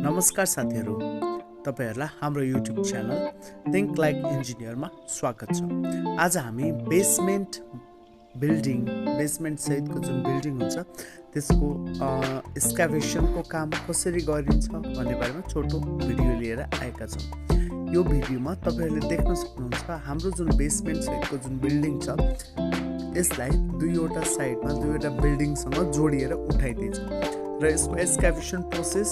नमस्कार साथीहरू, तपाईहरुलाई हाम्रो YouTube च्यानल थिंक लाइक इन्जिनियरमा स्वागत छ। आज हामी बेसमेन्ट सहितको जुन बिल्डिङ हुन्छ त्यसको एक्सकाभेसनको काम कसरी गरिन्छ भन्ने बारेमा छोटो भिडियो लिएर आएका छौँ। यो भिडियोमा तपाईहरुले देख्न सक्नुहुन्छ हाम्रो जुन बेसमेन्ट सहितको जुन बिल्डिङ छ यसलाई दुईवटा साइडमा दुईवटा बिल्डिङसँग जोडिएर उठाइदिन्छ र यसको एक्सकाभेसन प्रोसेस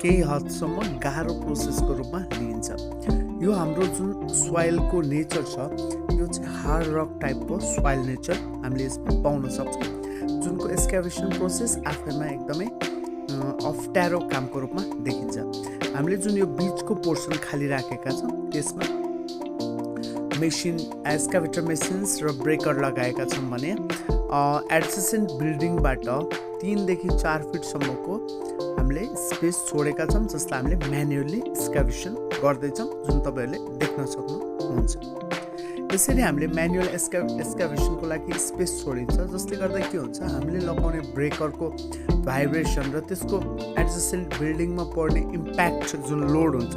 केही हदसम्म गाह्रो प्रोसेसको रूपमा लिइन्छ। यो हाम्रो जुन सोइलको नेचर छ यो चाहिँ हार्ड रक टाइपको सोइल नेचर हामीले यसमा पाउन सक्छौँ, जुनको एक्सकाभेसन प्रोसेस आफैमा एकदमै अप्ठ्यारो कामको रूपमा देखिन्छ। हामीले जुन यो बीचको पोर्सन खाली राखेका छौँ त्यसमा मेसिन एक्सकाभेटर मेसिन्स र ब्रेकर लगाएका छौँ भने एडजेसेन्ट बिल्डिङबाट 3 देखि 4 फिटसम्मको हामीले स्पेस छोडेका छौँ, जसलाई हामीले म्यानुअली एक्सकाभेसन गर्दैछौँ, जुन तपाईहरुले देख्न सक्नुहुन्छ। यसरी हामीले म्यानुअल एक्सकाभेसनको लागि स्पेस छोडिन्छ, जसले गर्दा के हुन्छ हामीले लगाउने ब्रेकरको भाइब्रेसन र त्यसको एडजेसेन्ट बिल्डिङमा पर्ने इम्प्याक्ट जुन लोड हुन्छ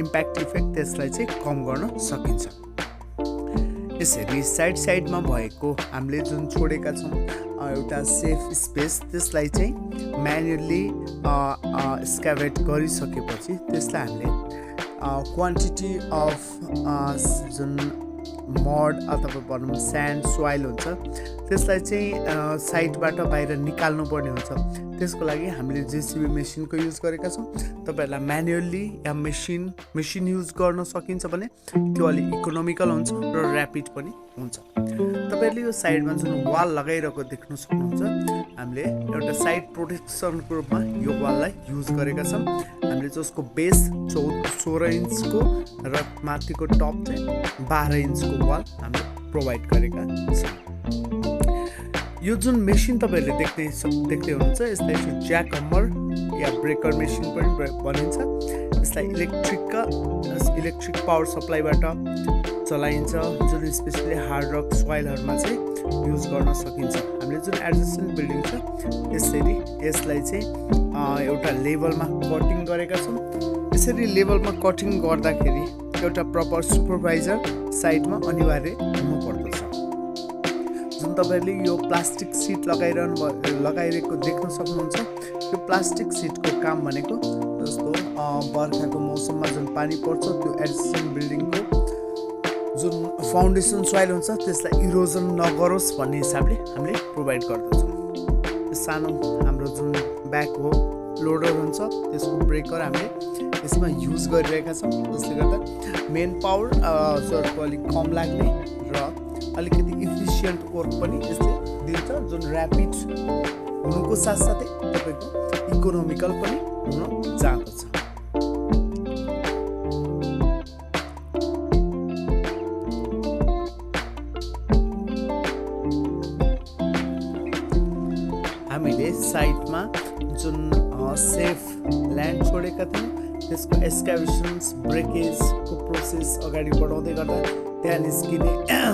इम्प्याक्ट इफेक्ट त्यसलाई चाहिँ कम गर्न सकिन्छ। यसरी साइडमा भएको हामीले जुन छोडेका छौँ एउटा सेफ स्पेस त्यसलाई चाहिँ म्यानुअली एक्सकाभेट गरिसकेपछि त्यसलाई हामीले क्वान्टिटी अफ जुन मड अथवा भनौँ स्यान्ड सोइल हुन्छ त्यसलाई चाहिँ साइडबाट बाहिर निकाल्नु पर्ने हुन्छ। त्यसको लागि हामीले जेसीबी मेसिनको युज गरेका छौँ। तपाईहरुलाई म्यानुअली या मेसिन युज गर्न सकिन्छ भने त्यो अलिक इकोनोमिकल हुन्छ र ऱ्यापिड पनि हुन्छ। तपाईहरुले यो साइडमा जुन वाल लगाइरहेको देख्न सक्नुहुन्छ, हामीले एउटा साइड प्रोटेक्सनको रूपमा यो वाललाई युज गरेका छौँ। हामीले जसको बेस 16 इन्चको र माथिको टप चाहिँ 12 इन्चको वाल हामीले प्रोभाइड गरेका छौँ। यो जुन मेसिन तपाईहरुले देख्दै हुनुहुन्छ यसलाई चाहिँ ज्याक हम्मर या ब्रेकर मेसिन पनि भनिन्छ। यसलाई इलेक्ट्रिक पावर सप्लाईबाट चलाइन्छ, जुन स्पेशली हार्ड रक सोइलहरुमा चाहिँ युज गर्न सकिन्छ। हामीले जुन एडजेसेन्ट बिल्डिङ छ यसलाई चाहिँ एउटा लेभलमा कटिङ गरेका छौँ। यसरी लेभलमा कटिङ गर्दाखेरि एउटा प्रपर सुपरभाइजर साइडमा अनिवार्य हुनुपर्दछ। जुन तपाईहरुले यो प्लास्टिक सिट लगाइरहेको देख्न सक्नुहुन्छ, यो प्लास्टिक सिटको काम भनेको जस्तो बर्खाको मौसममा जुन पानी पर्छ त्यो एडजेसेन्ट बिल्डिङको जुन फाउन्डेसन सोइल हुन्छ त्यसलाई इरोजन नगरोस् भन्ने हिसाबले हामीले प्रोभाइड गर्दछौँ। सानो हाम्रो जुन ब्याक हो लोडर हुन्छ त्यसको ब्रेकर हामीले यसमा युज गरिरहेका छौँ, जसले गर्दा मेन पावर सर्टको अलिक कम लाग्ने र अलिकति इफिसियन्ट वर्क पनि यसले दिन्छ, जुन ऱ्यापिड हुनुको साथसाथै तपाईँको इकोनोमिकल पनि हुन जाँदछ। हामीले साइडमा जुन सेफ ल्यान्ड छोडेका थियौँ त्यसको एक्सकाभेसन्स ब्रेकेजको प्रोसेस अगाडि बढाउँदै गर्दा त्यहाँ निस्किने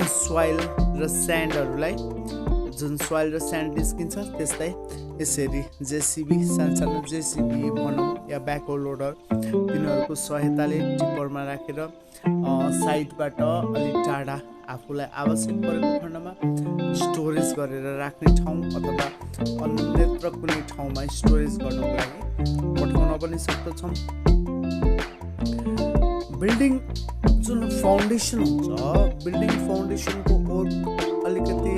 सोइल र स्यान्डहरूलाई जुन सोइल र स्यान्ड निस्किन्छ त्यसलाई यसरी जेसीबी सानो जेसीबी भनौँ या ब्याकहो लोडर तिनीहरूको सहायताले टिप्परमा राखेर साइडबाट अलिक टाढा आफूलाई आवश्यक परेको खण्डमा स्टोरेज गरेर राख्ने ठाउँ अथवा अन्यत्र कुनै ठाउँमा स्टोरेज गर्नको लागि पठाउन पनि सक्दछौँ। बिल्डिङ जुन फाउन्डेसन हुन्छ बिल्डिङ फाउन्डेसनको वर्क अलिकति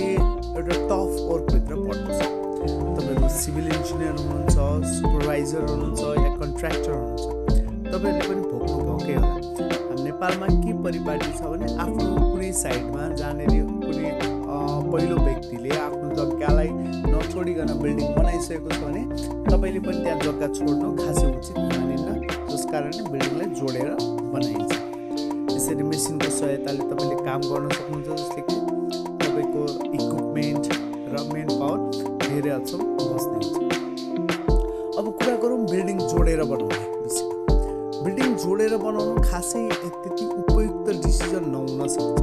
एउटा टफ वर्कभित्र पर्दछ। तपाईँहरू सिभिल इन्जिनियर हुनुहुन्छ, सुपरभाइजर हुनुहुन्छ या कन्ट्र्याक्टर हुनुहुन्छ, तपाईँहरूले पनि भोग्नुभएकै होला। नेपालमा के परिपाटी छ भने आफ्नो कुनै साइडमा जहाँनिर कुनै पहिलो व्यक्तिले आफ्नो जग्गालाई नछोडिकन बिल्डिङ बनाइसकेको छ भने तपाईँले पनि त्यहाँ जग्गा छोड्नु खासै उचित मानिन्न, जस कारणले बिल्डिङलाई जोडेर बनाइन्छ। यसरी मेसिनको सहायताले तपाईँले काम गर्न सक्नुहुन्छ, जसले कि तपाईँको इक्विपमेन्ट र मेन पावर धेरै हदसम्म बस्ने हुन्छ। अब कुरा गरौँ बिल्डिङ जोडेर बनाउने विषयमा। बिल्डिङ जोडेर बनाउनु खासै त्यति उपयुक्त डिसिजन नहुन सक्छ,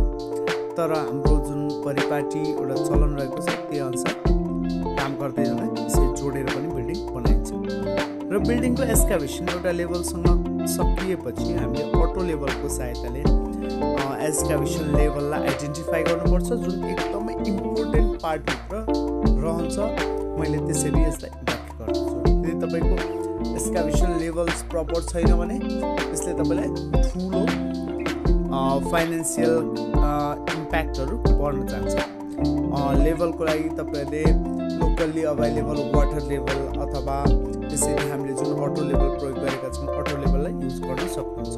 तर हाम्रो जुन परिपाटी एउटा चलन रहेको छ त्यही अनुसार र बिल्डिङको एक्सकाभेसन एउटा लेभलसँग सकिएपछि हामीले अटो लेभलको सहायताले एक्सकाभेसन लेभललाई आइडेन्टिफाई गर्नुपर्छ, जुन एकदमै इम्पोर्टेन्ट पार्टभित्र रहन्छ। मैले त्यसरी यसलाई व्याख्या गर्छु। यदि तपाईँको एक्सकाभेसन लेभल्स प्रपर छैन भने त्यसले तपाईँलाई ठुलो फाइनेन्सियल इम्प्याक्टहरू पर्न जान्छ। लेभलको लागि तपाईँले लोकल्ली अभाइलेबल वाटर लेभल अथवा त्यसरी हामीले जुन अटो लेभल प्रयोग गरेका छौँ अटो लेभललाई युज गर्न सक्नुहुन्छ।